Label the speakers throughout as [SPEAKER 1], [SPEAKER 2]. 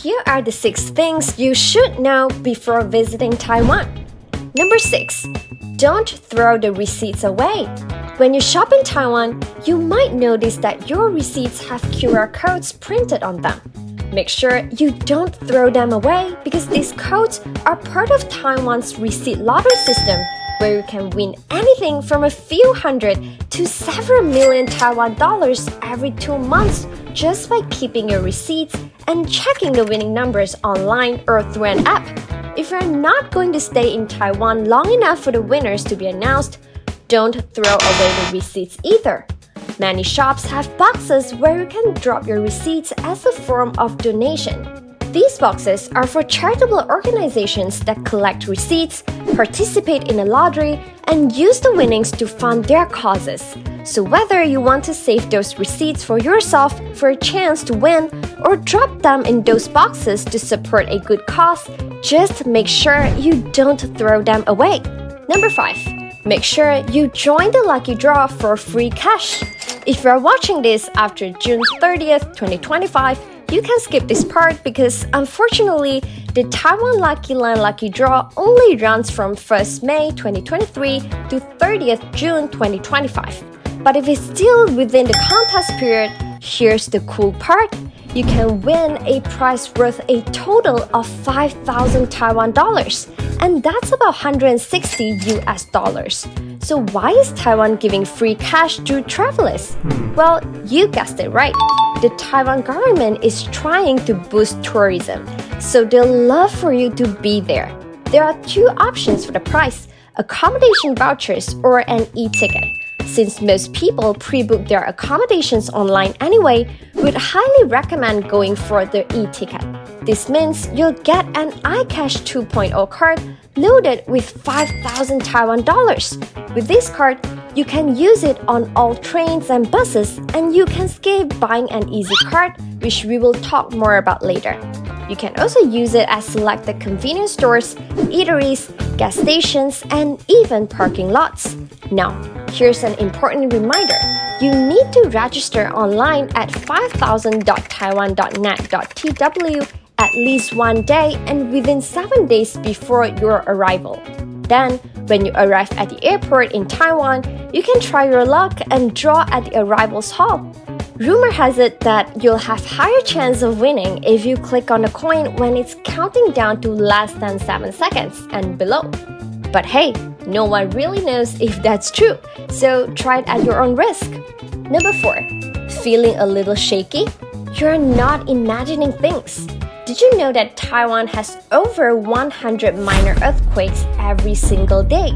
[SPEAKER 1] here are the 6 things you should know before visiting Taiwan. Number 6. Don't throw the receipts away. When you shop in Taiwan, you might notice that your receipts have QR codes printed on them. Make sure you don't throw them away because these codes are part of Taiwan's receipt lottery system, where you can win anything from a few hundred to several million Taiwan dollars every 2 months just by keeping your receipts and checking the winning numbers online or through an app. If you're not going to stay in Taiwan long enough for the winners to be announced, don't throw away the receipts either. Many shops have boxes where you can drop your receipts as a form of donation. These boxes are for charitable organizations that collect receipts, participate in a lottery, and use the winnings to fund their causes. So whether you want to save those receipts for yourself for a chance to win, or drop them in those boxes to support a good cause, just make sure you don't throw them away. Number 5. Make sure you join the lucky draw for free cash. If you're watching this after June 30th, 2025, you can skip this part because unfortunately, the Taiwan Lucky Line Lucky Draw only runs from 1st May 2023 to 30th June 2025. But if it's still within the contest period, here's the cool part. You can win a prize worth a total of 5,000 Taiwan dollars, and that's about 160 US dollars. So why is Taiwan giving free cash to travelers? Well, you guessed it right. The Taiwan government is trying to boost tourism, so they'll love for you to be there. There are 2 options for the price: accommodation vouchers or an e-ticket. Since most people pre-book their accommodations online anyway, we'd highly recommend going for the e-ticket. This means you'll get an iCash 2.0 card loaded with 5,000 Taiwan dollars. With this card, you can use it on all trains and buses, and you can skip buying an EasyCard, which we will talk more about later. You can also use it at selected convenience stores, eateries, gas stations, and even parking lots. Now, here's an important reminder. You need to register online at 5000.taiwan.net.tw at least 1 day and within 7 days before your arrival. Then, when you arrive at the airport in Taiwan, you can try your luck and draw at the arrivals hall. Rumor has it that you'll have higher chance of winning if you click on a coin when it's counting down to less than 7 seconds and below. But hey, no one really knows if that's true, so try it at your own risk. Number 4. Feeling a little shaky? You're not imagining things. Did you know that Taiwan has over 100 minor earthquakes every single day?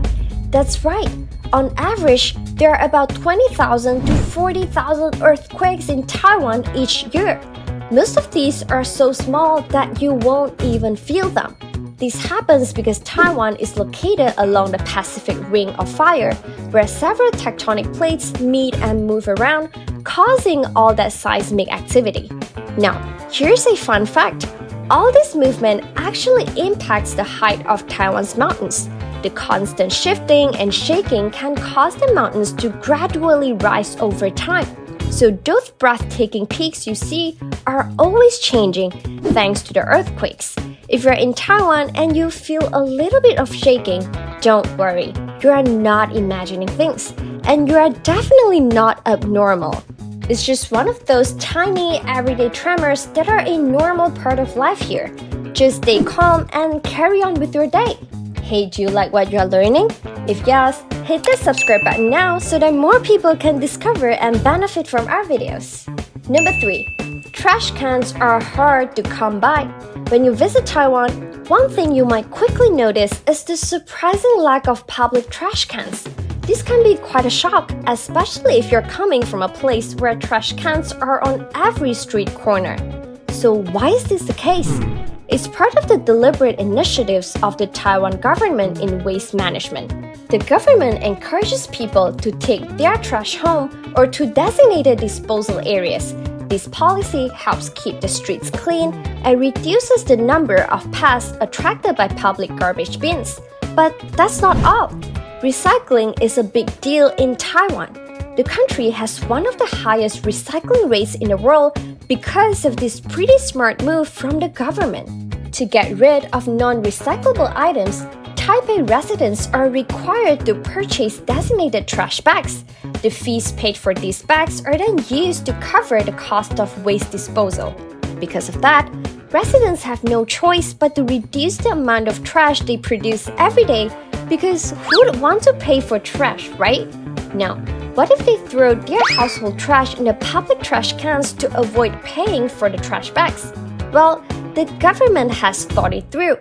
[SPEAKER 1] That's right. On average, there are about 20,000 to 40,000 earthquakes in Taiwan each year. Most of these are so small that you won't even feel them. This happens because Taiwan is located along the Pacific Ring of Fire, where several tectonic plates meet and move around, causing all that seismic activity. Now, here's a fun fact. All this movement actually impacts the height of Taiwan's mountains. The constant shifting and shaking can cause the mountains to gradually rise over time. So those breathtaking peaks you see are always changing thanks to the earthquakes. If you're in Taiwan and you feel a little bit of shaking, don't worry. You are not imagining things, and you are definitely not abnormal. It's just one of those tiny everyday tremors that are a normal part of life here. Just stay calm and carry on with your day. Hey, do you like what you're learning? If yes, hit the subscribe button now so that more people can discover and benefit from our videos. Number 3. Trash cans are hard to come by. When you visit Taiwan, one thing you might quickly notice is the surprising lack of public trash cans. This can be quite a shock, especially if you're coming from a place where trash cans are on every street corner. So why is this the case? It's part of the deliberate initiatives of the Taiwan government in waste management. The government encourages people to take their trash home or to designated disposal areas. This policy helps keep the streets clean and reduces the number of pests attracted by public garbage bins. But that's not all. Recycling is a big deal in Taiwan. The country has one of the highest recycling rates in the world because of this pretty smart move from the government. To get rid of non-recyclable items, Taipei residents are required to purchase designated trash bags. The fees paid for these bags are then used to cover the cost of waste disposal. Because of that, residents have no choice but to reduce the amount of trash they produce every day because who would want to pay for trash, right? Now, what if they throw their household trash in the public trash cans to avoid paying for the trash bags? Well, the government has thought it through.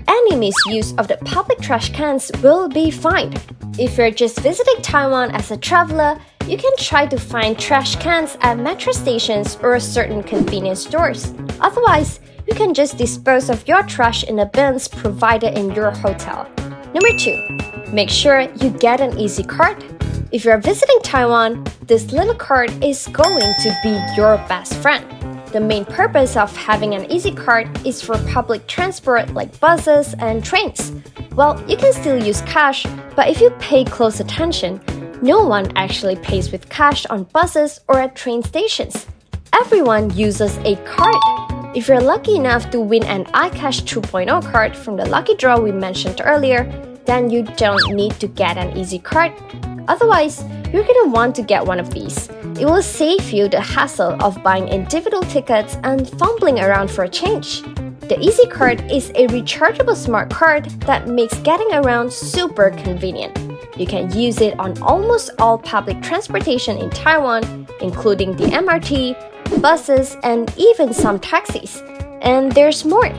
[SPEAKER 1] Any misuse of the public trash cans will be fined. If you're just visiting Taiwan as a traveler, you can try to find trash cans at metro stations or certain convenience stores. Otherwise, you can just dispose of your trash in the bins provided in your hotel. Number 2, make sure you get an EasyCard. If you're visiting Taiwan, this little card is going to be your best friend. The main purpose of having an EasyCard is for public transport like buses and trains. Well, you can still use cash, but if you pay close attention, no one actually pays with cash on buses or at train stations. Everyone uses a card. If you're lucky enough to win an iCash 2.0 card from the lucky draw we mentioned earlier, then you don't need to get an EasyCard. Otherwise, you're gonna want to get one of these. It will save you the hassle of buying individual tickets and fumbling around for a change. The EasyCard is a rechargeable smart card that makes getting around super convenient. You can use it on almost all public transportation in Taiwan, including the MRT, buses, and even some taxis. And there's more.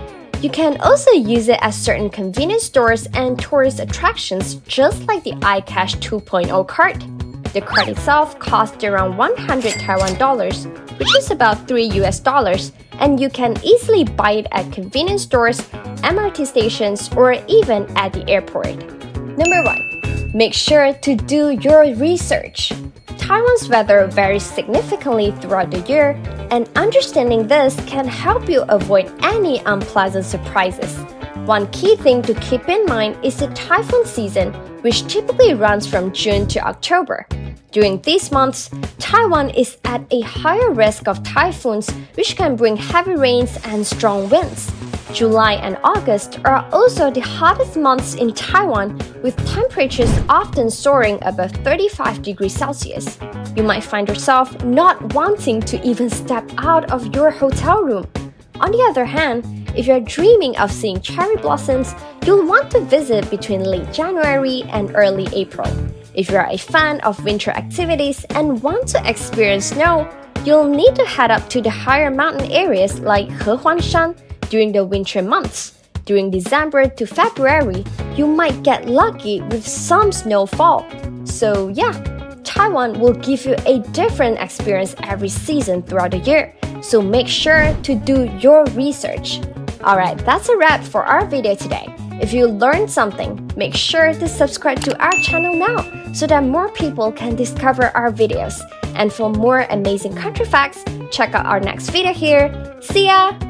[SPEAKER 1] You can also use it at certain convenience stores and tourist attractions just like the iCash 2.0 card. The card itself costs around 100 Taiwan dollars, which is about $3, and you can easily buy it at convenience stores, MRT stations, or even at the airport. Number 1, make sure to do your research. Taiwan's weather varies significantly throughout the year, and understanding this can help you avoid any unpleasant surprises. One key thing to keep in mind is the typhoon season, which typically runs from June to October. During these months, Taiwan is at a higher risk of typhoons, which can bring heavy rains and strong winds. July and August are also the hottest months in Taiwan, with temperatures often soaring above 35 degrees Celsius. You might find yourself not wanting to even step out of your hotel room. On the other hand, if you're dreaming of seeing cherry blossoms, you'll want to visit between late January and early April. If you're a fan of winter activities and want to experience snow, you'll need to head up to the higher mountain areas like Hehuanshan during the winter months. During December to February, you might get lucky with some snowfall. So yeah, Taiwan will give you a different experience every season throughout the year, so make sure to do your research. Alright, that's a wrap for our video today. If you learned something, make sure to subscribe to our channel now so that more people can discover our videos. And for more amazing country facts, check out our next video here. See ya!